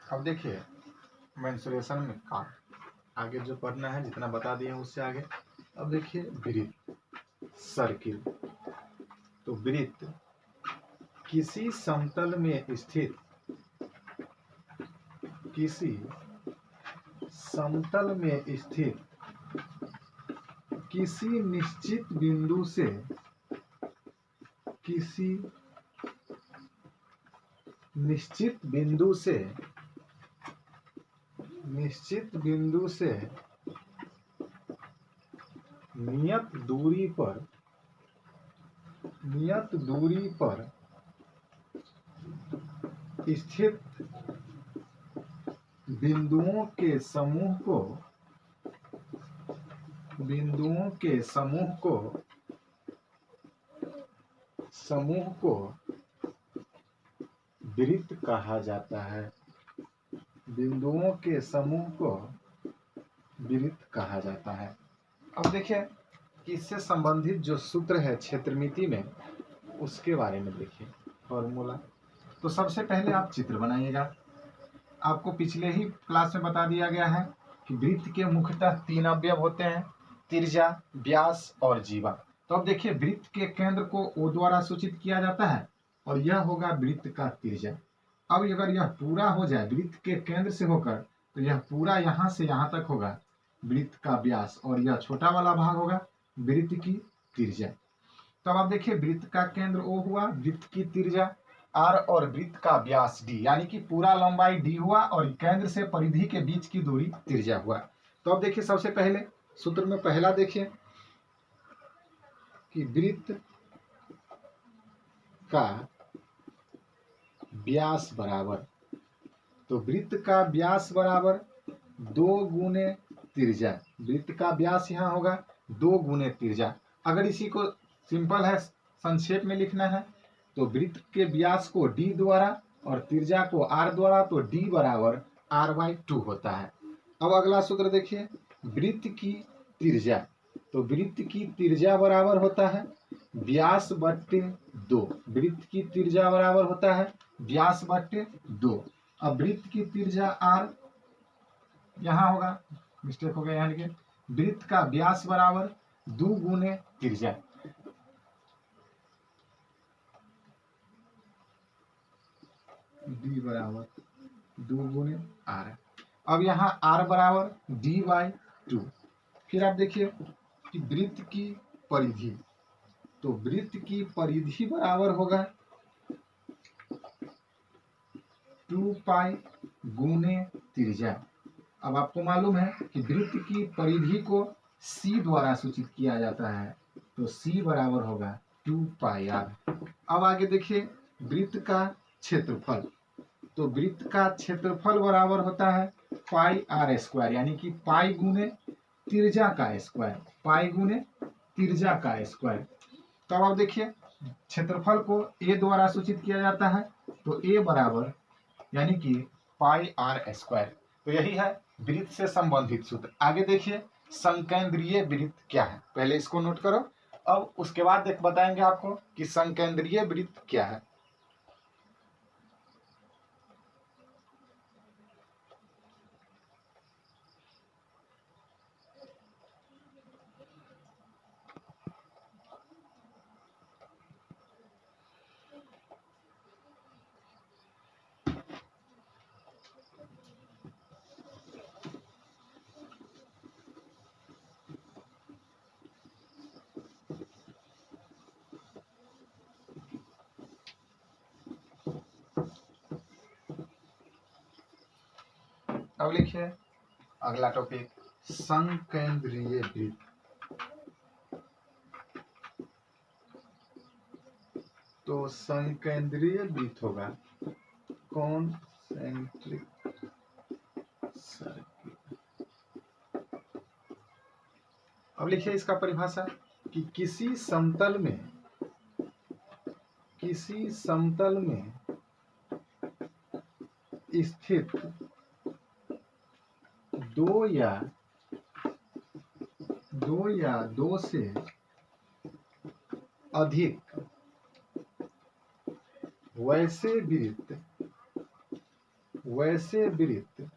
अब देखिए मेंसुरेशन में का आगे जो पढ़ना है जितना बता दिए हैं उससे आगे। अब देखिए वृत्त, सर्किल। तो वृत्त किसी समतल में स्थित, किसी समतल में स्थित किसी निश्चित बिंदु से, किसी निश्चित बिंदु से, निश्चित बिंदु से नियत दूरी पर, नियत दूरी पर स्थित बिंदुओं के समूह को, बिंदुओं के समूह को वृत्त कहा जाता है। बिंदुओं के समूह को वृत्त कहा जाता है। अब देखिए कि इससे संबंधित जो सूत्र है क्षेत्रमिति में उसके बारे में देखिए फॉर्मूला। तो सबसे पहले आप चित्र बनाइएगा। आपको पिछले ही क्लास में बता दिया गया है कि वृत्त के मुख्यतः 3 अवयव होते हैं, त्रिज्या, व्यास और जीवा। तो अब देखिए वृत्त के केंद्र को O द्वारा सूचित किया जाता है और यह होगा वृत्त का त्रिज्या। अब अगर यह पूरा हो जाए वृत्त के केंद्र से होकर तो यह पूरा यहाँ से यहाँ तक होगा वृत्त का व्यास और यह छोटा वाला भाग होगा वृत्त की त्रिज्या। तो अब आप देखिए वृत्त का केंद्र O हुआ, वृत्त की त्रिज्या R और वृत्त का व्यास D, यानी कि पूरा लंबाई D हुआ और केंद्र से परिधि के बीच की दूरी त्रिज्या हुआ। तो अब देखिए सबसे पहले सूत्र में पहला देखिए कि वृत्त का व्यास बराबर, तो वृत्त का व्यास बराबर 2 गुने त्रिज्या। वृत्त का व्यास यहाँ होगा 2 गुने त्रिज्या। अगर इसी को सिंपल है संक्षेप में लिखना है तो वृत्त के व्यास को D द्वारा और त्रिज्या को R द्वारा, तो D बराबर R/2 होता है। अब अगला सूत्र देखिए वृत्त की त्रिज्या। तो वृत्त की त्रिज्या बराबर होता है व्यास बट्टे 2। वृत्त की त्रिज्या बराबर होता है व्यास बट्टे 2। अब वृत्त की त्रिज्या R यहाँ होगा, मिस्टेक हो गया यहाँ लिखे, वृत्त का व्यास बराबर 2 गुने त्रिज्या। D बराबर 2 गुने R। अब यहाँ R बराबर D/2। फिर आप देखिए कि वृत्त की परिधि, तो वृत्त की परिधि बराबर होगा 2 पाई गुने त्रिज्या। अब आपको मालूम है कि वृत्त की परिधि को C द्वारा सूचित किया जाता है, तो C बराबर होगा 2 पाई R। अब आगे देखिए वृत्त का क्षेत्रफल। तो वृत्त का क्षेत्रफल बराबर होता है पाई R², यानी कि पाई गुने त्रिज्या का स्क्वायर, पाई गुने त्रिज्या का स्क्वायर। तो अब देखिए क्षेत्रफल को A द्वारा सूचित किया जाता है, तो A बराबर यानी कि पाई R²। तो यही है वृत्त से संबंधित सूत्र। आगे देखिए संकेंद्रीय वृत्त क्या है, पहले इसको नोट करो। अब उसके बाद बताएंगे आपको कि संकेंद्रीय वृत्त क्या है। अब लिखिए अगला टॉपिक संकेंद्रीय वृत्त। तो संकेंद्रीय वृत्त होगा कॉन्सेंट्रिक सर्किल। अब लिखिए इसका परिभाषा कि किसी समतल में, किसी समतल में स्थित दो या दो से अधिक वैसे वृत्त वैसे वृत्त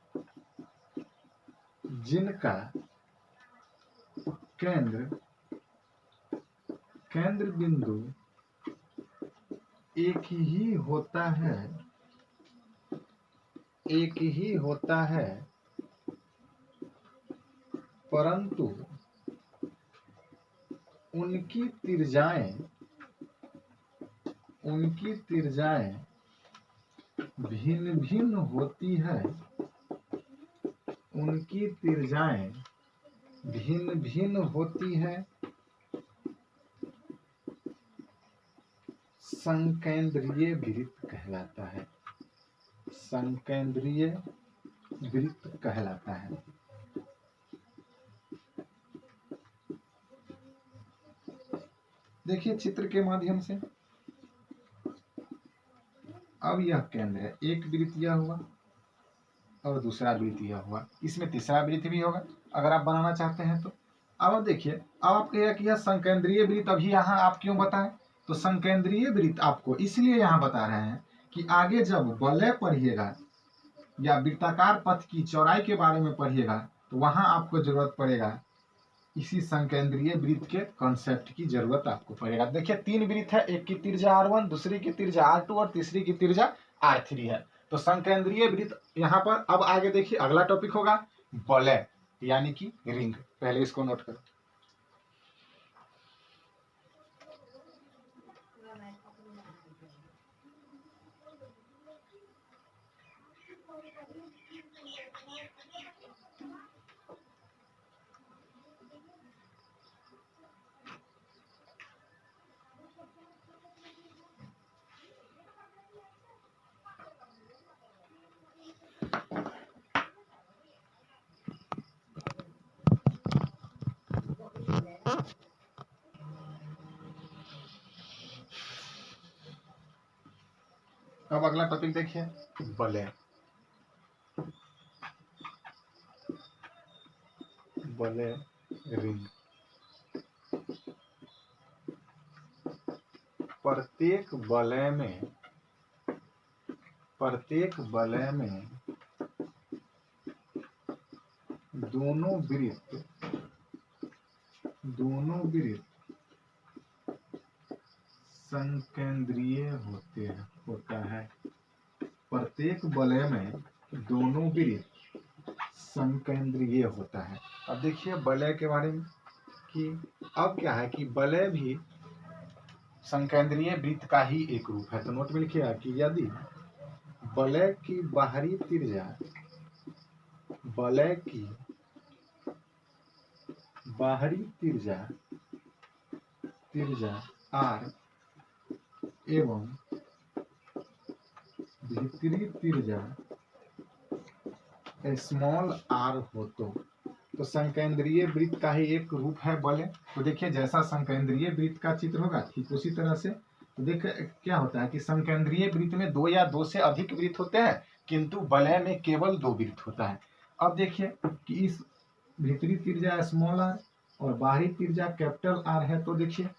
जिनका केंद्र बिंदु एक ही होता है परंतु उनकी त्रिज्याएं भिन्न भिन्न होती है। उनकी त्रिज्याएं भिन्न भिन्न होती है। संकेंद्रीय वृत्त कहलाता है। संकेंद्रीय वृत्त कहलाता है। देखिए चित्र के माध्यम से, अब यह केंद्र है, एक वृत्त यह हुआ और दूसरा वृत्त यह हुआ, इसमें तीसरा वृत्त भी होगा अगर आप बनाना चाहते हैं तो। अब देखिए, अब आप कहिए कि यह संकेंद्रीय वृत्त अभी यहाँ आप क्यों बताएं, तो संकेंद्रीय वृत्त आपको इसलिए यहाँ बता रहे हैं कि आगे जब वलय पढ़िएगा या वृत्ताकार पथ की चौड़ाई के बारे में पढ़िएगा तो वहां आपको जरूरत पड़ेगा, इसी संकेंद्रीय वृत्त के कॉन्सेप्ट की जरूरत आपको पड़ेगा। देखिए 3 वृत्त है, एक की त्रिज्या R1, दूसरी की त्रिज्या R2 और तीसरी की त्रिज्या R3 है। तो संकेंद्रीय वृत्त यहाँ पर। अब आगे देखिए अगला टॉपिक होगा वलय यानी कि रिंग। पहले इसको नोट करो। अब अगला टॉपिक देखिए वलय। वलय रिंग। प्रत्येक वलय में दोनों वृत्त संकेंद्रीय होता है। प्रत्येक वलय में दोनों वृत्त संकेंद्रीय होता है। अब देखिए वलय के बारे में कि अब क्या है कि वलय भी संकेंद्रीय वृत्त का ही एक रूप है। तो नोट में लिखिएगा कि यदि वलय की बाहरी त्रिज्या R एवं भीतरी त्रिज्या स्मॉल r हो तो संकेंद्रीय वृत्त का ही एक रूप है वलय। तो देखिए जैसा संकेंद्रीय वृत्त का चित्र होगा ठीक उसी तरह से। तो देखिए क्या होता है कि संकेंद्रीय वृत्त में 2 या 2 से अधिक वृत्त होते हैं, किंतु वलय में केवल 2 वृत्त होता है। अब देखिए कि इस भीतरी त्रिज्या स्मॉल r और बाहरी त्रिज्या कैपिटल R है। तो देखिए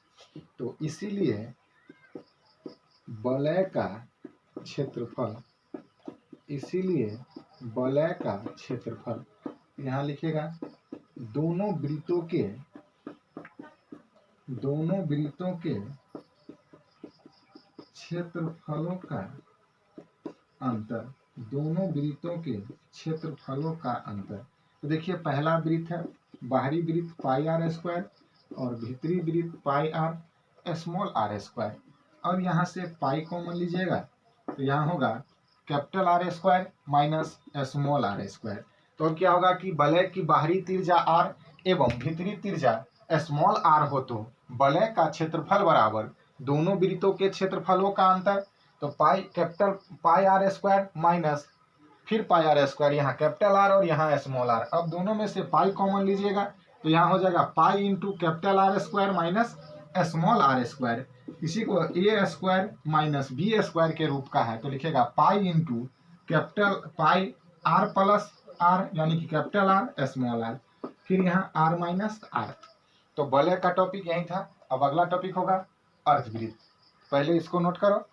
तो इसीलिए वलय का क्षेत्रफल यहाँ लिखेगा दोनों वृत्तों के क्षेत्रफलों का अंतर। तो देखिए पहला वृत्त है बाहरी वृत्त पाई r स्क्वायर और भीतरी वृत्त पाई r स्मॉल r स्क्वायर। और यहाँ से पाई कॉमन लीजिएगा तो यहाँ होगा capital R square minus small r square. तो अब क्या होगा कि वलय की बाहरी त्रिज्या r एवं भीतरी त्रिज्या स्मॉल r हो तो वलय का क्षेत्रफल बराबर दोनों वृत्तों के क्षेत्रफलों का अंतर। तो कैपिटल पाई r स्क्वायर माइनस फिर पाई r स्क्वायर, यहाँ कैपिटल R और यहाँ स्मॉल r। अब दोनों में से पाई कॉमन लीजिएगा तो यहाँ हो जाएगा pi into capital R square minus small r square. इसी को a square minus b square के रूप का है। तो लिखेगा पाई इंटू कैपिटल पाई r प्लस r यानी कि कैपिटल R स्मॉल r, फिर यहाँ r माइनस r। तो वलय का टॉपिक यही था। अब अगला टॉपिक होगा अर्धवृत्त। पहले इसको नोट करो।